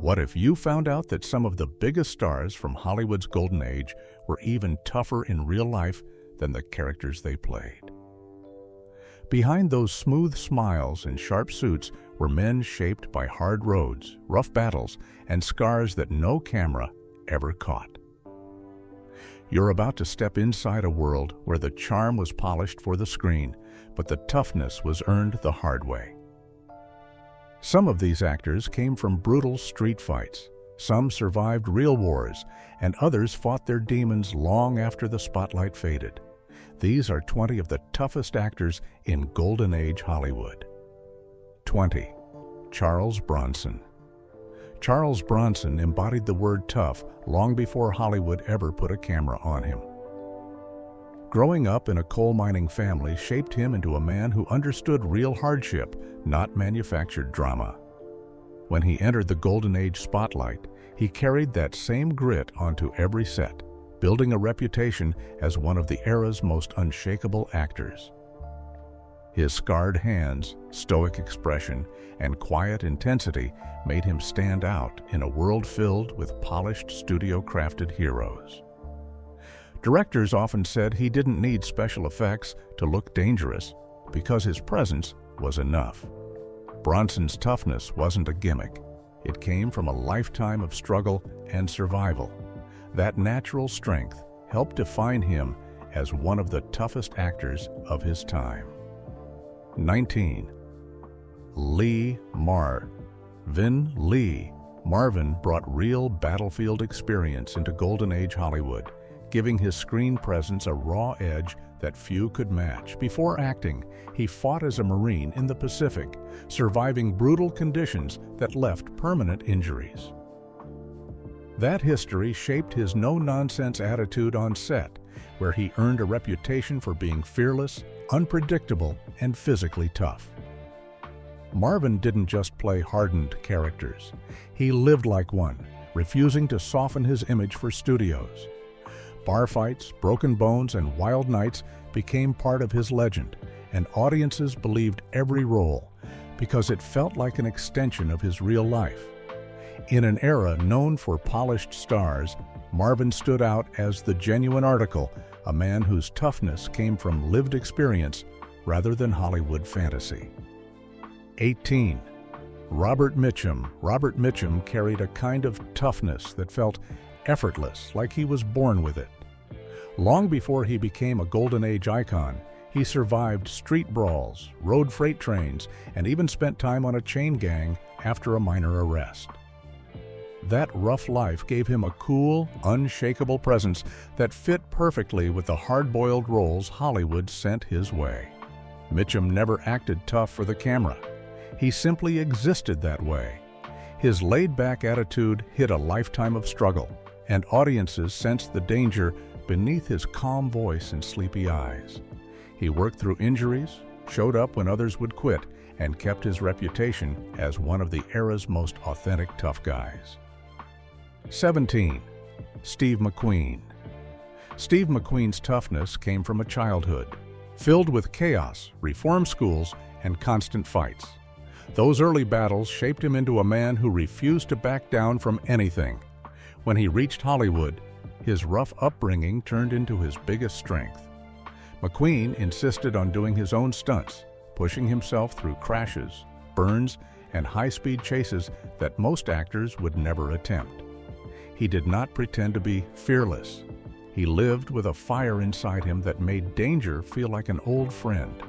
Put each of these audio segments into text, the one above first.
What if you found out that some of the biggest stars from Hollywood's golden age were even tougher in real life than the characters they played? Behind those smooth smiles and sharp suits were men shaped by hard roads, rough battles, and scars that no camera ever caught. You're about to step inside a world where the charm was polished for the screen, but the toughness was earned the hard way. Some of these actors came from brutal street fights. Some survived real wars, and others fought their demons long after the spotlight faded. These are 20 of the toughest actors in Golden Age Hollywood. 20. Charles Bronson. Charles Bronson embodied the word tough long before Hollywood ever put a camera on him. Growing up in a coal mining family shaped him into a man who understood real hardship, not manufactured drama. When he entered the Golden Age spotlight, he carried that same grit onto every set, building a reputation as one of the era's most unshakable actors. His scarred hands, stoic expression, and quiet intensity made him stand out in a world filled with polished, studio-crafted heroes. Directors often said he didn't need special effects to look dangerous because his presence was enough. Bronson's toughness wasn't a gimmick. It came from a lifetime of struggle and survival. That natural strength helped define him as one of the toughest actors of his time. 19. Lee Marvin Lee. Marvin brought real battlefield experience into Golden Age Hollywood, giving his screen presence a raw edge that few could match. Before acting, he fought as a Marine in the Pacific, surviving brutal conditions that left permanent injuries. That history shaped his no-nonsense attitude on set, where he earned a reputation for being fearless, unpredictable, and physically tough. Marvin didn't just play hardened characters. He lived like one, refusing to soften his image for studios. Bar fights, broken bones, and wild nights became part of his legend, and audiences believed every role because it felt like an extension of his real life. In an era known for polished stars, Marvin stood out as the genuine article, a man whose toughness came from lived experience rather than Hollywood fantasy. 18. Robert Mitchum. Robert Mitchum carried a kind of toughness that felt effortless, like he was born with it. Long before he became a Golden Age icon, he survived street brawls, rode freight trains, and even spent time on a chain gang after a minor arrest. That rough life gave him a cool, unshakable presence that fit perfectly with the hard-boiled roles Hollywood sent his way. Mitchum never acted tough for the camera. He simply existed that way. His laid-back attitude hid a lifetime of struggle, and audiences sensed the danger beneath his calm voice and sleepy eyes. He worked through injuries, showed up when others would quit, and kept his reputation as one of the era's most authentic tough guys. 17. Steve McQueen. Steve McQueen's toughness came from a childhood filled with chaos, reform schools, and constant fights. Those early battles shaped him into a man who refused to back down from anything. When he reached Hollywood, his rough upbringing turned into his biggest strength. McQueen insisted on doing his own stunts, pushing himself through crashes, burns, and high-speed chases that most actors would never attempt. He did not pretend to be fearless. He lived with a fire inside him that made danger feel like an old friend.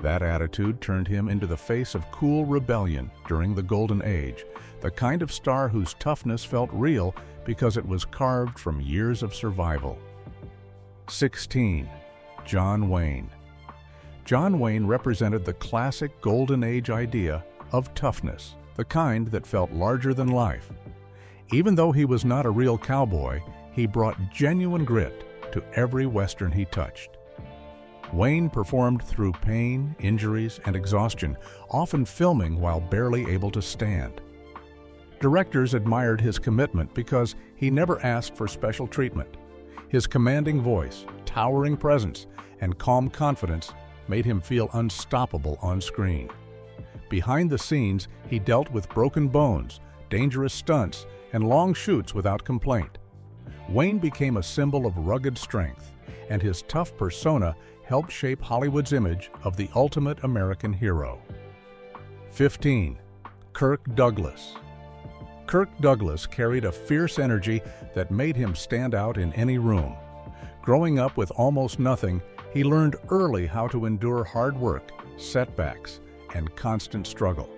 That attitude turned him into the face of cool rebellion during the Golden Age, the kind of star whose toughness felt real because it was carved from years of survival. 16. John Wayne. John Wayne represented the classic Golden Age idea of toughness, the kind that felt larger than life. Even though he was not a real cowboy, he brought genuine grit to every Western he touched. Wayne performed through pain, injuries, and exhaustion, often filming while barely able to stand. Directors admired his commitment because he never asked for special treatment. His commanding voice, towering presence, and calm confidence made him feel unstoppable on screen. Behind the scenes, he dealt with broken bones, dangerous stunts, and long shoots without complaint. Wayne became a symbol of rugged strength, and his tough persona helped shape Hollywood's image of the ultimate American hero. 15. Kirk Douglas. Kirk Douglas carried a fierce energy that made him stand out in any room. Growing up with almost nothing, he learned early how to endure hard work, setbacks, and constant struggle.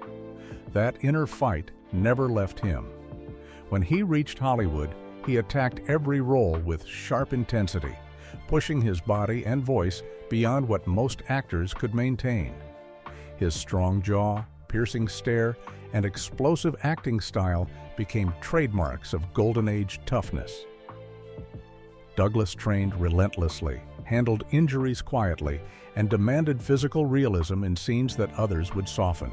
That inner fight never left him. When he reached Hollywood, he attacked every role with sharp intensity, pushing his body and voice beyond what most actors could maintain. His strong jaw, piercing stare, and explosive acting style became trademarks of Golden Age toughness. Douglas trained relentlessly, handled injuries quietly, and demanded physical realism in scenes that others would soften.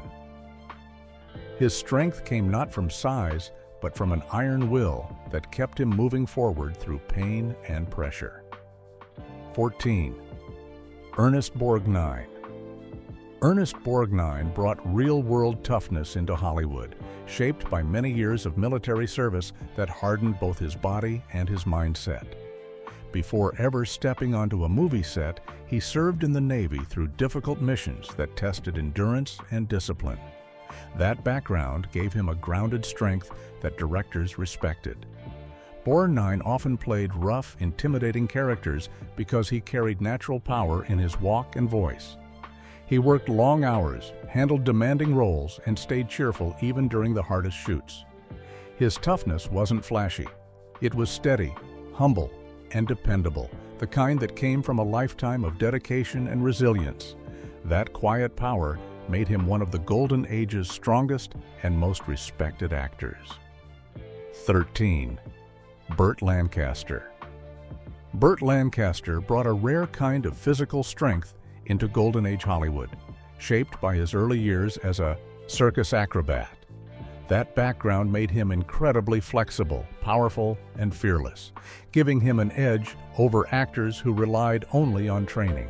His strength came not from size, but from an iron will that kept him moving forward through pain and pressure. 14. Ernest Borgnine. Ernest Borgnine brought real-world toughness into Hollywood, shaped by many years of military service that hardened both his body and his mindset. Before ever stepping onto a movie set, he served in the Navy through difficult missions that tested endurance and discipline. That background gave him a grounded strength that directors respected. Borgnine often played rough, intimidating characters because he carried natural power in his walk and voice. He worked long hours, handled demanding roles, and stayed cheerful even during the hardest shoots. His toughness wasn't flashy. It was steady, humble, and dependable, the kind that came from a lifetime of dedication and resilience. That quiet power made him one of the Golden Age's strongest and most respected actors. 13. Burt Lancaster. Burt Lancaster brought a rare kind of physical strength into Golden Age Hollywood, shaped by his early years as a circus acrobat. That background made him incredibly flexible, powerful, and fearless, giving him an edge over actors who relied only on training.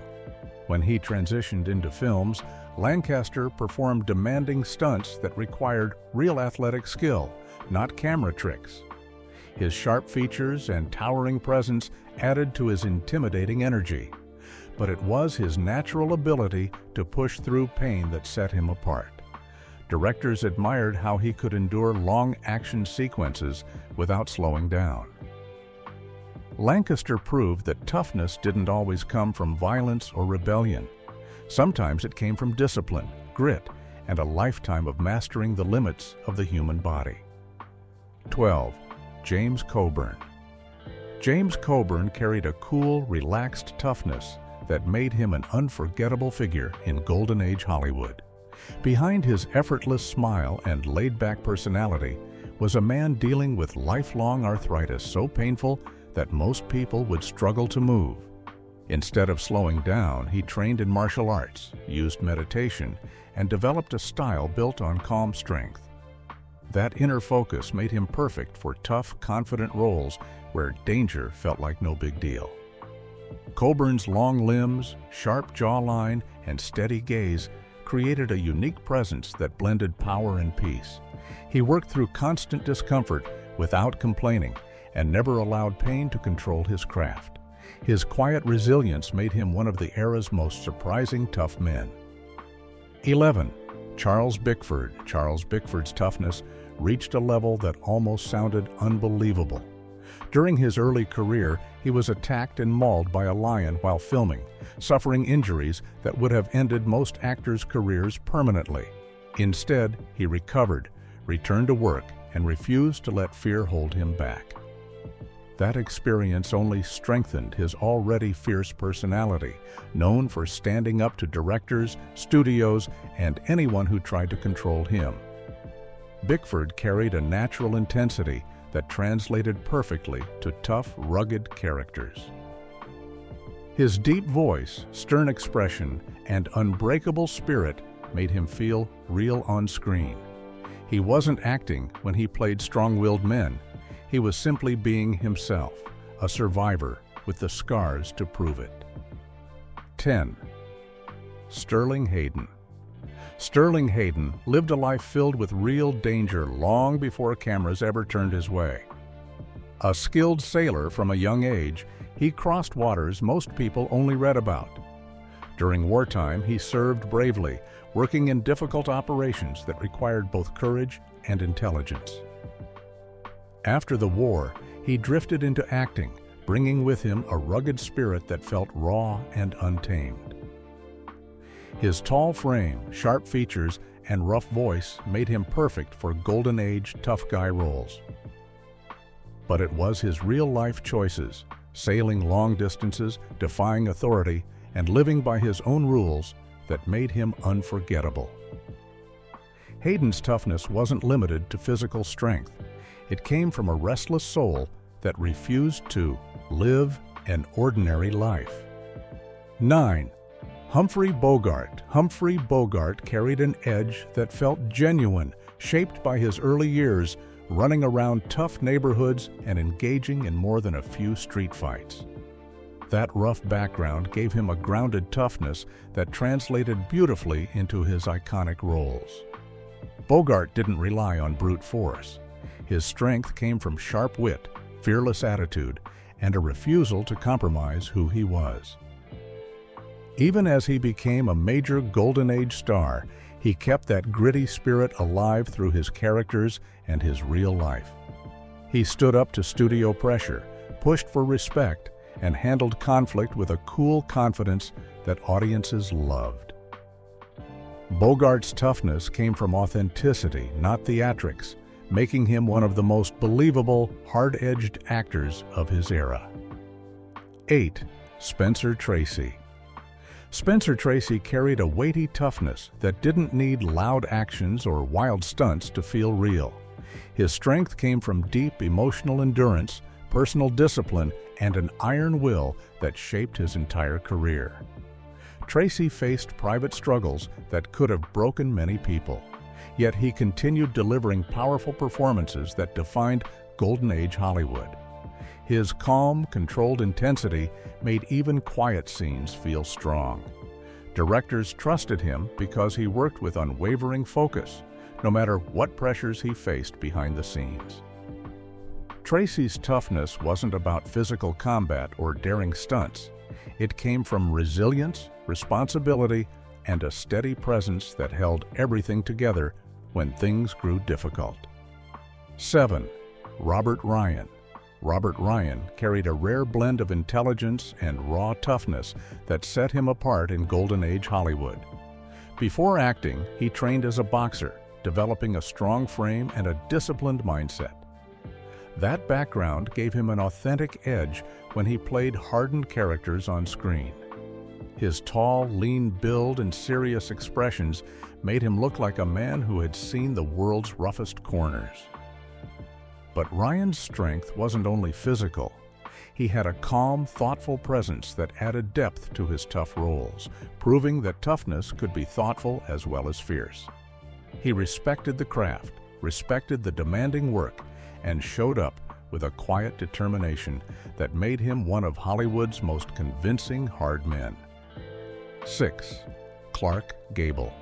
When he transitioned into films, Lancaster performed demanding stunts that required real athletic skill, not camera tricks. His sharp features and towering presence added to his intimidating energy. But it was his natural ability to push through pain that set him apart. Directors admired how he could endure long action sequences without slowing down. Lancaster proved that toughness didn't always come from violence or rebellion. Sometimes it came from discipline, grit, and a lifetime of mastering the limits of the human body. 12. James Coburn. James Coburn carried a cool, relaxed toughness that made him an unforgettable figure in Golden Age Hollywood. Behind his effortless smile and laid-back personality was a man dealing with lifelong arthritis so painful that most people would struggle to move. Instead of slowing down, he trained in martial arts, used meditation, and developed a style built on calm strength. That inner focus made him perfect for tough, confident roles where danger felt like no big deal. Coburn's long limbs, sharp jawline, and steady gaze created a unique presence that blended power and peace. He worked through constant discomfort without complaining and never allowed pain to control his craft. His quiet resilience made him one of the era's most surprising tough men. 11. Charles Bickford. Charles Bickford's toughness reached a level that almost sounded unbelievable. During his early career, he was attacked and mauled by a lion while filming, suffering injuries that would have ended most actors' careers permanently. Instead, he recovered, returned to work, and refused to let fear hold him back. That experience only strengthened his already fierce personality, known for standing up to directors, studios, and anyone who tried to control him. Bickford carried a natural intensity that translated perfectly to tough, rugged characters. His deep voice, stern expression, and unbreakable spirit made him feel real on screen. He wasn't acting when he played strong-willed men. He was simply being himself, a survivor with the scars to prove it. 10. Sterling Hayden. Sterling Hayden lived a life filled with real danger long before cameras ever turned his way. A skilled sailor from a young age, he crossed waters most people only read about. During wartime, he served bravely, working in difficult operations that required both courage and intelligence. After the war, he drifted into acting, bringing with him a rugged spirit that felt raw and untamed. His tall frame, sharp features, and rough voice made him perfect for Golden Age tough guy roles. But it was his real-life choices, sailing long distances, defying authority, and living by his own rules, that made him unforgettable. Hayden's toughness wasn't limited to physical strength. It came from a restless soul that refused to live an ordinary life. 9. Humphrey Bogart. Humphrey Bogart carried an edge that felt genuine, shaped by his early years, running around tough neighborhoods and engaging in more than a few street fights. That rough background gave him a grounded toughness that translated beautifully into his iconic roles. Bogart didn't rely on brute force. His strength came from sharp wit, fearless attitude, and a refusal to compromise who he was. Even as he became a major Golden Age star, he kept that gritty spirit alive through his characters and his real life. He stood up to studio pressure, pushed for respect, and handled conflict with a cool confidence that audiences loved. Bogart's toughness came from authenticity, not theatrics, making him one of the most believable, hard-edged actors of his era. 8. Spencer Tracy. Spencer Tracy carried a weighty toughness that didn't need loud actions or wild stunts to feel real. His strength came from deep emotional endurance, personal discipline, and an iron will that shaped his entire career. Tracy faced private struggles that could have broken many people, yet he continued delivering powerful performances that defined Golden Age Hollywood. His calm, controlled intensity made even quiet scenes feel strong. Directors trusted him because he worked with unwavering focus, no matter what pressures he faced behind the scenes. Tracy's toughness wasn't about physical combat or daring stunts. It came from resilience, responsibility, and a steady presence that held everything together when things grew difficult. 7. Robert Ryan. Robert Ryan carried a rare blend of intelligence and raw toughness that set him apart in Golden Age Hollywood. Before acting, he trained as a boxer, developing a strong frame and a disciplined mindset. That background gave him an authentic edge when he played hardened characters on screen. His tall, lean build and serious expressions made him look like a man who had seen the world's roughest corners. But Ryan's strength wasn't only physical. He had a calm, thoughtful presence that added depth to his tough roles, proving that toughness could be thoughtful as well as fierce. He respected the craft, respected the demanding work, and showed up with a quiet determination that made him one of Hollywood's most convincing hard men. 6. Clark Gable.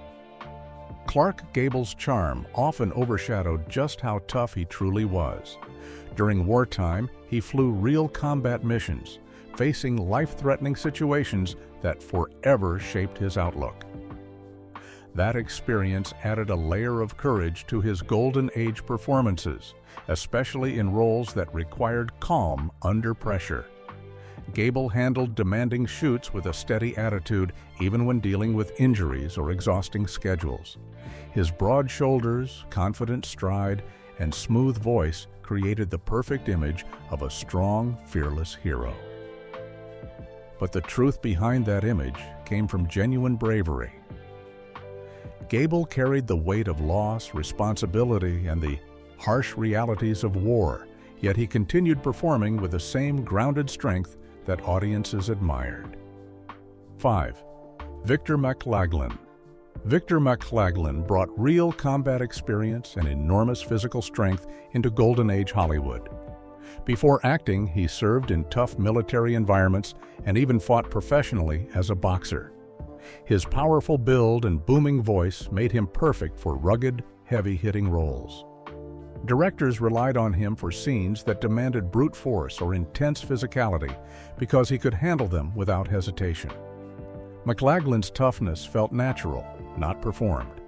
Clark Gable's charm often overshadowed just how tough he truly was. During wartime, he flew real combat missions, facing life-threatening situations that forever shaped his outlook. That experience added a layer of courage to his Golden Age performances, especially in roles that required calm under pressure. Gable handled demanding shoots with a steady attitude, even when dealing with injuries or exhausting schedules. His broad shoulders, confident stride, and smooth voice created the perfect image of a strong, fearless hero. But the truth behind that image came from genuine bravery. Gable carried the weight of loss, responsibility, and the harsh realities of war, yet he continued performing with the same grounded strength that audiences admired. 5. Victor McLaglen. Victor McLaglen brought real combat experience and enormous physical strength into Golden Age Hollywood. Before acting, he served in tough military environments and even fought professionally as a boxer. His powerful build and booming voice made him perfect for rugged, heavy-hitting roles. Directors relied on him for scenes that demanded brute force or intense physicality because he could handle them without hesitation. McLaglin's toughness felt natural, not performed.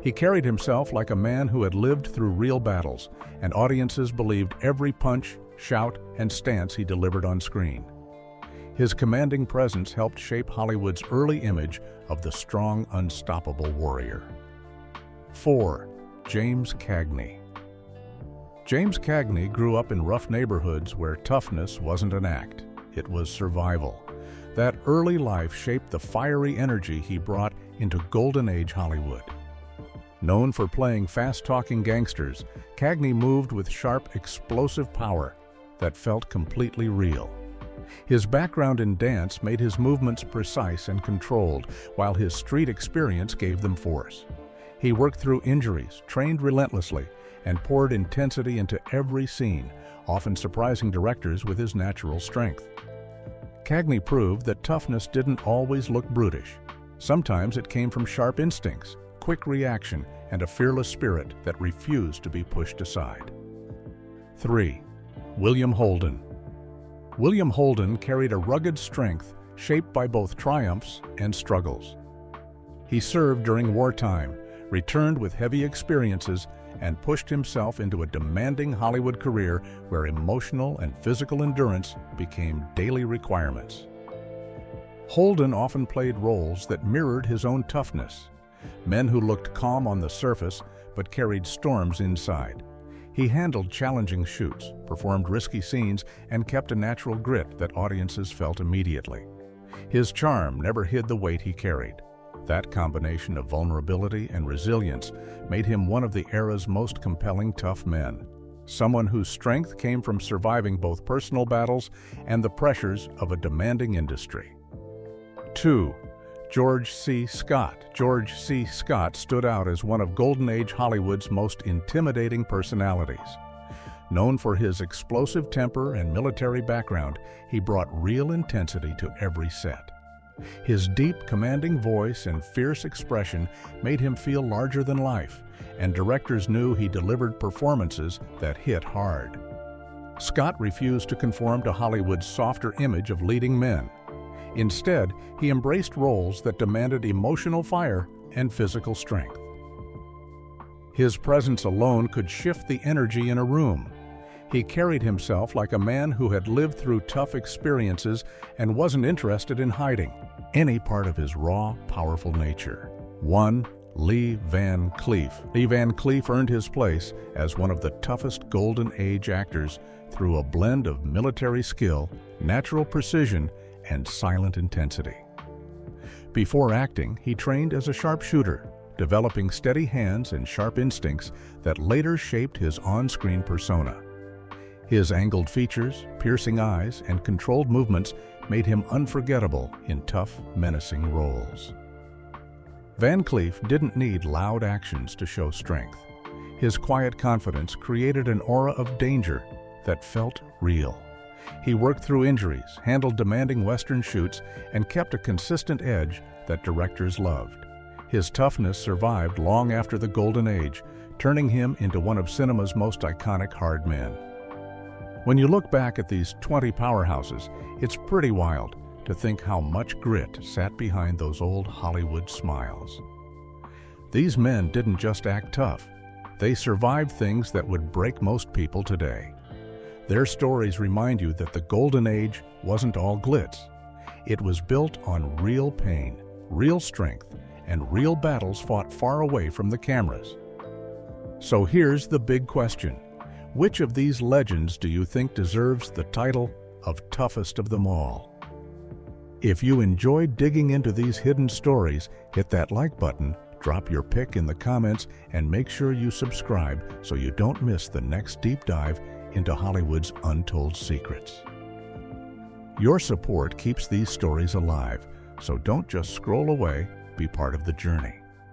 He carried himself like a man who had lived through real battles, and audiences believed every punch, shout, and stance he delivered on screen. His commanding presence helped shape Hollywood's early image of the strong, unstoppable warrior. 4. James Cagney. James Cagney grew up in rough neighborhoods where toughness wasn't an act, it was survival. That early life shaped the fiery energy he brought into Golden Age Hollywood. Known for playing fast-talking gangsters, Cagney moved with sharp, explosive power that felt completely real. His background in dance made his movements precise and controlled, while his street experience gave them force. He worked through injuries, trained relentlessly, and poured intensity into every scene, often surprising directors with his natural strength. Cagney proved that toughness didn't always look brutish. Sometimes it came from sharp instincts, quick reaction, and a fearless spirit that refused to be pushed aside. 3. William Holden. William Holden carried a rugged strength shaped by both triumphs and struggles. He served during wartime, returned with heavy experiences, and pushed himself into a demanding Hollywood career where emotional and physical endurance became daily requirements. Holden often played roles that mirrored his own toughness, men who looked calm on the surface but carried storms inside. He handled challenging shoots, performed risky scenes, and kept a natural grit that audiences felt immediately. His charm never hid the weight he carried. That combination of vulnerability and resilience made him one of the era's most compelling tough men, someone whose strength came from surviving both personal battles and the pressures of a demanding industry. 2. George C. Scott. George C. Scott stood out as one of Golden Age Hollywood's most intimidating personalities. Known for his explosive temper and military background, he brought real intensity to every set. His deep, commanding voice and fierce expression made him feel larger than life, and directors knew he delivered performances that hit hard. Scott refused to conform to Hollywood's softer image of leading men. Instead, he embraced roles that demanded emotional fire and physical strength. His presence alone could shift the energy in a room. He carried himself like a man who had lived through tough experiences and wasn't interested in hiding any part of his raw, powerful nature. 1. Lee Van Cleef. Lee Van Cleef earned his place as one of the toughest Golden Age actors through a blend of military skill, natural precision, and silent intensity. Before acting, he trained as a sharpshooter, developing steady hands and sharp instincts that later shaped his on-screen persona. His angled features, piercing eyes, and controlled movements made him unforgettable in tough, menacing roles. Van Cleef didn't need loud actions to show strength. His quiet confidence created an aura of danger that felt real. He worked through injuries, handled demanding Western shoots, and kept a consistent edge that directors loved. His toughness survived long after the Golden Age, turning him into one of cinema's most iconic hard men. When you look back at these 20 powerhouses, it's pretty wild to think how much grit sat behind those old Hollywood smiles. These men didn't just act tough, they survived things that would break most people today. Their stories remind you that the Golden Age wasn't all glitz. It was built on real pain, real strength, and real battles fought far away from the cameras. So here's the big question. Which of these legends do you think deserves the title of toughest of them all? If you enjoyed digging into these hidden stories, hit that like button, drop your pick in the comments, and make sure you subscribe so you don't miss the next deep dive into Hollywood's untold secrets. Your support keeps these stories alive, so don't just scroll away, be part of the journey.